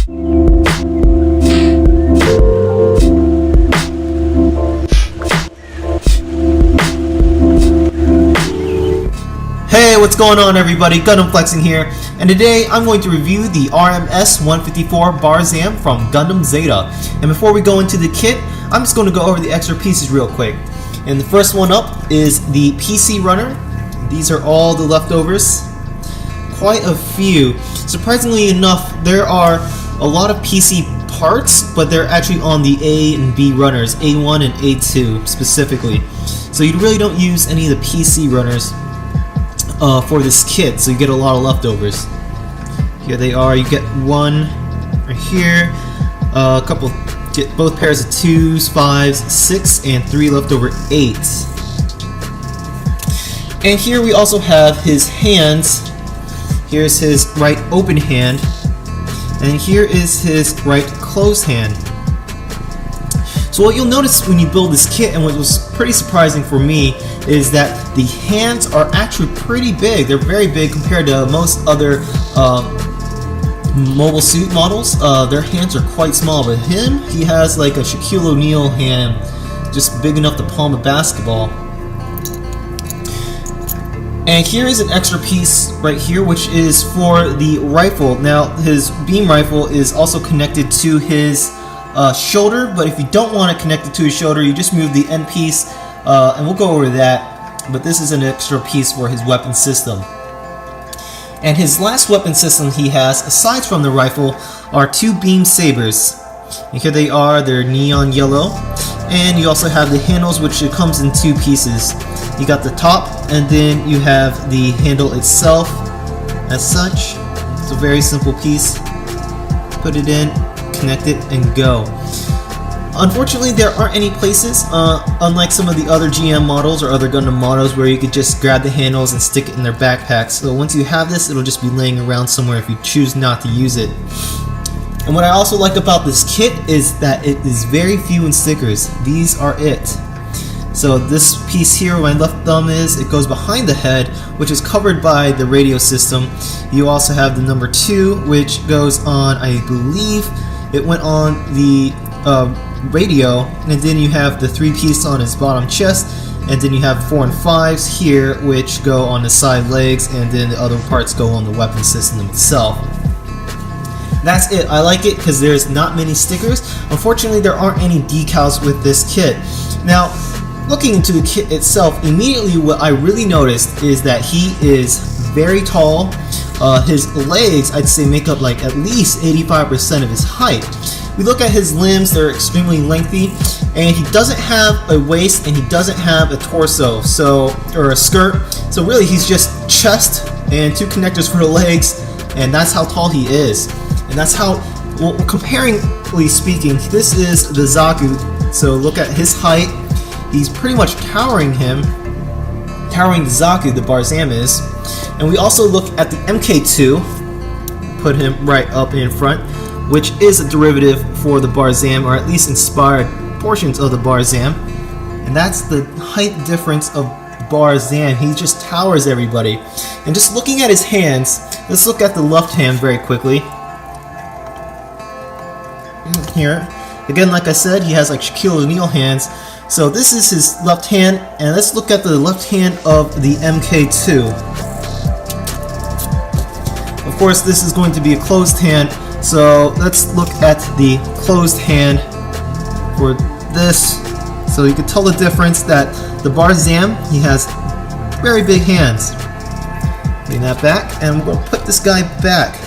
Hey, what's going on everybody? Gundam Flexing here, and today I'm going to review the RMS-154 Barzam from Gundam Zeta. And before we go into the kit, I'm just going to go over the extra pieces real quick. And the first one up is the PC runner. These are all the leftovers. Quite a few. Surprisingly enough, there are a lot of PC parts, but they're actually on the A and B runners, A1 and A2 specifically. So you really don't use any of the PC runners for this kit, so you get a lot of leftovers. Here they are. You get one right here, a couple, get both pairs of 2s, 5s, 6, and 3 leftover 8s. And here we also have his hands. Here's his right open hand, and here is his right closed hand. So what you'll notice when you build this kit, and what was pretty surprising for me, is that the hands are actually pretty big. They're very big compared to most other mobile suit models. Their hands are quite small, but him, he has like a Shaquille O'Neal hand, just big enough to palm a basketball. And here is an extra piece right here, which is for the rifle. Now his beam rifle is also connected to his shoulder, but if you don't want it connected to his shoulder, you just move the end piece, and we'll go over that. But this is an extra piece for his weapon system. And his last weapon system he has, aside from the rifle, are 2 beam sabers. And here they are, they're neon yellow. And you also have the handles, which it comes in 2 pieces. You got the top, and then you have the handle itself as such. It's a very simple piece. Put it in, connect it, and go. Unfortunately, there aren't any places, unlike some of the other GM models or other Gundam models, where you could just grab the handles and stick it in their backpacks. So once you have this, it'll just be laying around somewhere if you choose not to use it. And what I also like about this kit is that it is very few in stickers. These are it. So this piece here, where my left thumb is, it goes behind the head, which is covered by the radio system. You also have the number 2, which goes on, I believe, it went on the radio, and then you have the 3 piece on his bottom chest, and then you have 4 and 5s here, which go on the side legs, and then the other parts go on the weapon system itself. That's it. I like it because there's not many stickers. Unfortunately, there aren't any decals with this kit. Now, looking into the kit itself, immediately what I really noticed is that he is very tall. His legs, I'd say, make up like at least 85% of his height. We look at his limbs, they're extremely lengthy, and he doesn't have a waist and he doesn't have a torso, or a skirt. So really he's just chest and 2 connectors for the legs, and that's how tall he is. And that's how, well, comparingly speaking, this is the Zaku. So look at his height. He's pretty much towering the Zaku, the Barzam is. And we also look at the Mk-II, put him right up in front, which is a derivative for the Barzam, or at least inspired portions of the Barzam. And that's the height difference of Barzam. He just towers everybody. And just looking at his hands, let's look at the left hand very quickly. Here, again, like I said, he has like Shaquille O'Neal hands. So this is his left hand, and let's look at the left hand of the Mk-II. Of course, this is going to be a closed hand, so let's look at the closed hand for this. So you can tell the difference that the Barzam, he has very big hands. Bring that back, and we're going to put this guy back.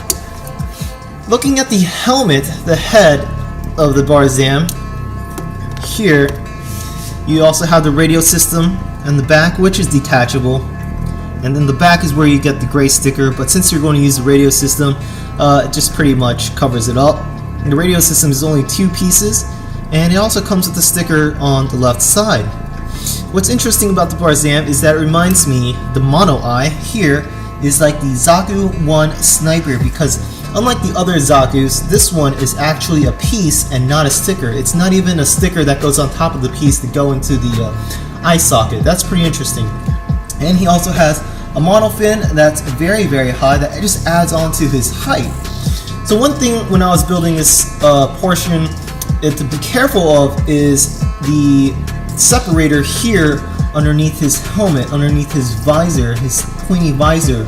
Looking at the helmet, the head of the Barzam, here you also have the radio system and the back, which is detachable, and then the back is where you get the gray sticker, but since you're going to use the radio system, it just pretty much covers it up. And the radio system is only 2 pieces, and it also comes with a sticker on the left side. What's interesting about the Barzam is that it reminds me, the mono eye here is like the Zaku 1 sniper, because unlike the other Zakus, this one is actually a piece and not a sticker. It's not even a sticker that goes on top of the piece to go into the eye socket. That's pretty interesting. And he also has a monofin that's very, very high that just adds on to his height. So one thing when I was building this portion to be careful of is the separator here underneath his helmet, underneath his visor, his pointy visor.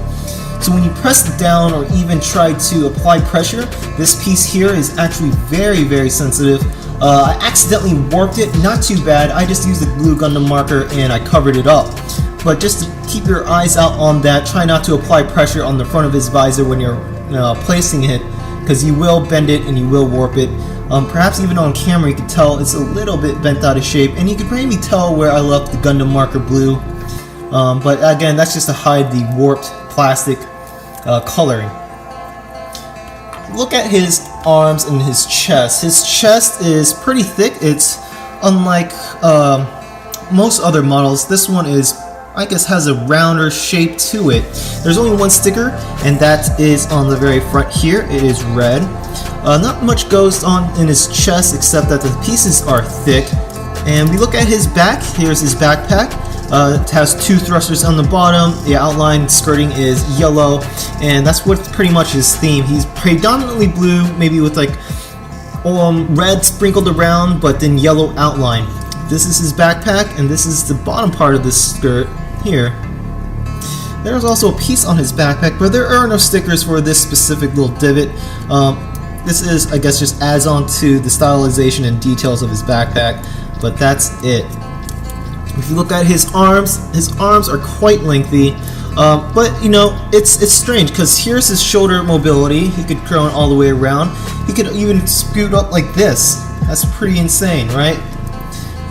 So when you press down or even try to apply pressure, this piece here is actually very sensitive. I accidentally warped it, not too bad. I just used the glue Gundam marker and I covered it up. But just to keep your eyes out on that, try not to apply pressure on the front of his visor when you're placing it, because you will bend it and you will warp it. Perhaps even on camera you can tell it's a little bit bent out of shape, and you can maybe tell where I left the Gundam marker blue. But again, that's just to hide the warped plastic coloring. Look at his arms and his chest. His chest is pretty thick. It's unlike most other models. This one is, I guess, has a rounder shape to it. There's only one sticker, and that is on the very front here. It is red. Not much goes on in his chest except that the pieces are thick. And we look at his back. Here's his backpack. It has two thrusters on the bottom. The outline skirting is yellow, and that's what pretty much his theme. He's predominantly blue, maybe with like red sprinkled around, but then yellow outline. This is his backpack, and this is the bottom part of the skirt here. There's also a piece on his backpack, but there are no stickers for this specific little divot. This is, I guess, just adds on to the stylization and details of his backpack, but that's it. If you look at his arms are quite lengthy, but you know, it's strange because here's his shoulder mobility. He could curl all the way around. He could even scoot up like this. That's pretty insane, right?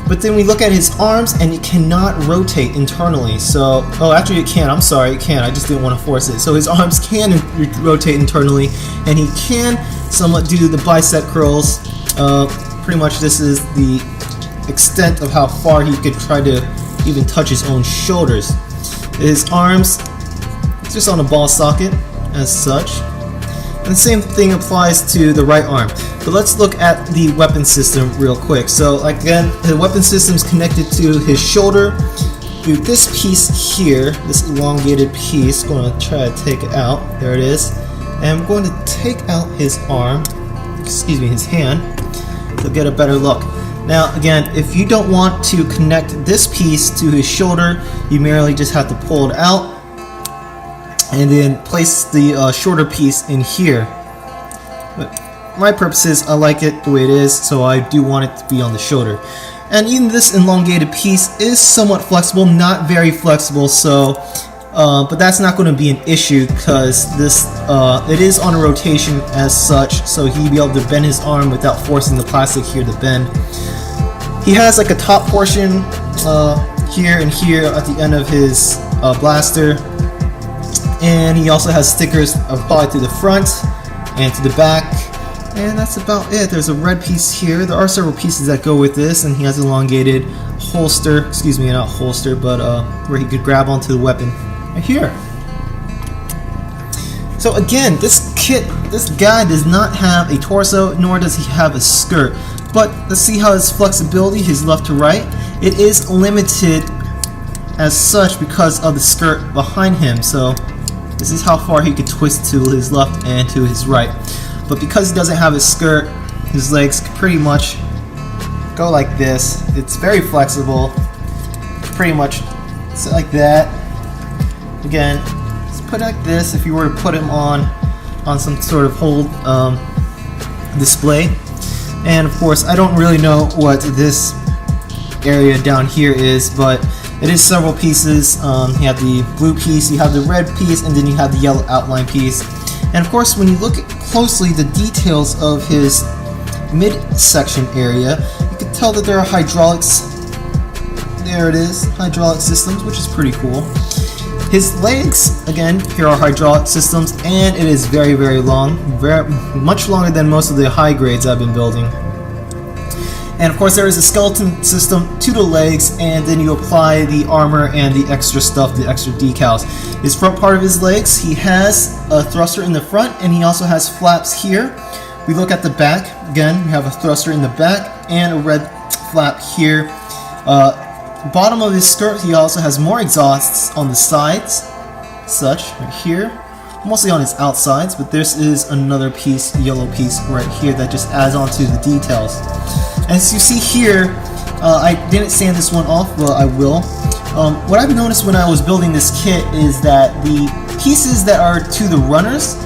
But then we look at his arms, and it cannot rotate internally. So, oh, actually it can. I'm sorry, it can. I just didn't want to force it. So his arms can rotate internally, and he can somewhat do the bicep curls. Pretty much this is the extent of how far he could try to even touch his own shoulders. His arms just on a ball socket as such, and the same thing applies to the right arm. But let's look at the weapon system real quick. So again, the weapon system is connected to his shoulder through this piece here, this elongated piece. Going to try to take it out. There it is. And I'm going to take out his arm, excuse me, his hand, to get a better look. Now again, if you don't want to connect this piece to his shoulder, you merely just have to pull it out and then place the shorter piece in here. But my purposes, I like it the way it is, so I do want it to be on the shoulder. And even this elongated piece is somewhat flexible, not very flexible, so but that's not going to be an issue because this it is on a rotation as such, so he'll be able to bend his arm without forcing the plastic here to bend. He has like a top portion here and here at the end of his blaster, and he also has stickers applied to the front and to the back, and that's about it. There's a red piece here. There are several pieces that go with this, and he has an elongated holster, excuse me, not holster, but where he could grab onto the weapon right here. So again, this kit, this guy does not have a torso, nor does he have a skirt. But let's see how his flexibility, his left to right, it is limited as such because of the skirt behind him. So this is how far he could twist to his left and to his right. But because he doesn't have his skirt, his legs can pretty much go like this. It's very flexible. Pretty much sit like that. Again, just put it like this if you were to put him on some sort of hold display. And of course, I don't really know what this area down here is, but it is several pieces. You have the blue piece, you have the red piece, and then you have the yellow outline piece. And of course, when you look at closely the details of his midsection area, you can tell that there are hydraulics. There it is, hydraulic systems, which is pretty cool. His legs, again, here are hydraulic systems, and it is very, very long, much longer than most of the high grades I've been building. And of course, there is a skeleton system to the legs, and then you apply the armor and the extra stuff, the extra decals. His front part of his legs, he has a thruster in the front, and he also has flaps here. We look at the back, again, we have a thruster in the back and a red flap here. Bottom of his skirt, he also has more exhausts on the sides, such, right here. mostly on its outsides, but this is another piece, yellow piece right here that just adds on to the details. As you see here, I didn't sand this one off, but I will. What I've noticed when I was building this kit is that the pieces that are to the runners,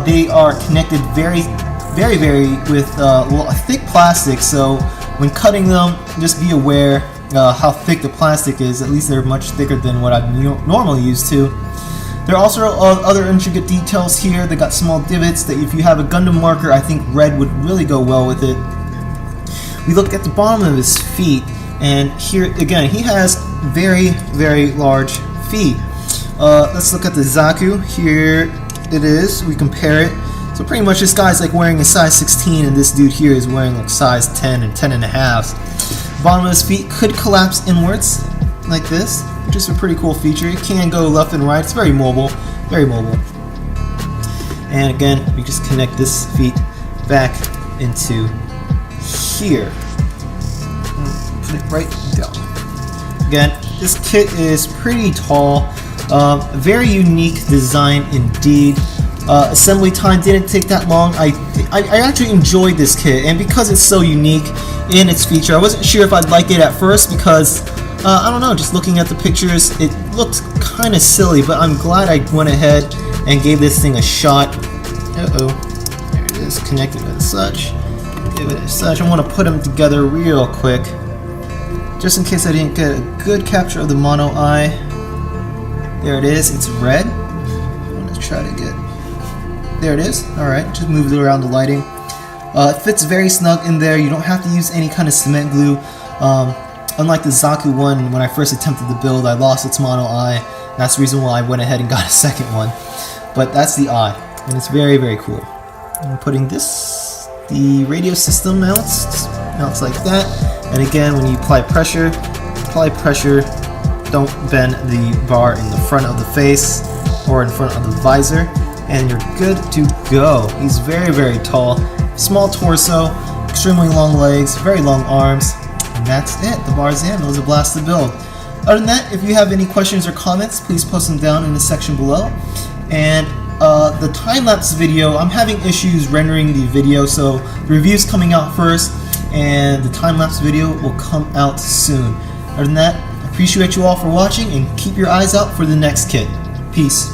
they are connected very with thick plastic, so when cutting them, just be aware how thick the plastic is. At least they're much thicker than what I'm normally used to. There are also other intricate details here. They got small divots that if you have a Gundam marker, I think red would really go well with it. We looked at the bottom of his feet, and here again, he has very large feet. Let's look at the Zaku. Here it is. We compare it. So pretty much this guy's like wearing a size 16, and this dude here is wearing like size 10 and 10 and a half. Bottom of his feet could collapse inwards like this, which is a pretty cool feature. It can go left and right. It's very mobile, very mobile. And again, we just connect this feet back into here. Put it right down. Again, this kit is pretty tall. Very unique design indeed. Assembly time didn't take that long. I actually enjoyed this kit, and because it's so unique in its feature, I wasn't sure if I'd like it at first because I don't know, just looking at the pictures, it looked kind of silly, but I'm glad I went ahead and gave this thing a shot. There it is, connected as such. Give it as such. I want to put them together real quick, just in case I didn't get a good capture of the mono eye. There it is. It's red. I'm going to try to get. There it is. Alright, just move it around the lighting. It fits very snug in there. You don't have to use any kind of cement glue. Unlike the Zaku one, when I first attempted to build, I lost its mono eye. That's the reason why I went ahead and got a second one. But that's the eye, and it's very cool. I'm putting this, the radio system mounts like that. And again, when you apply pressure, don't bend the bar in the front of the face or in front of the visor, and you're good to go. He's very tall, small torso, extremely long legs, very long arms, and that's it. The Barzam was a blast to build. Other than that, if you have any questions or comments, please post them down in the section below. And the time-lapse video, I'm having issues rendering the video, so the review's coming out first, and the time-lapse video will come out soon. Other than that, I appreciate you all for watching, and keep your eyes out for the next kit. Peace.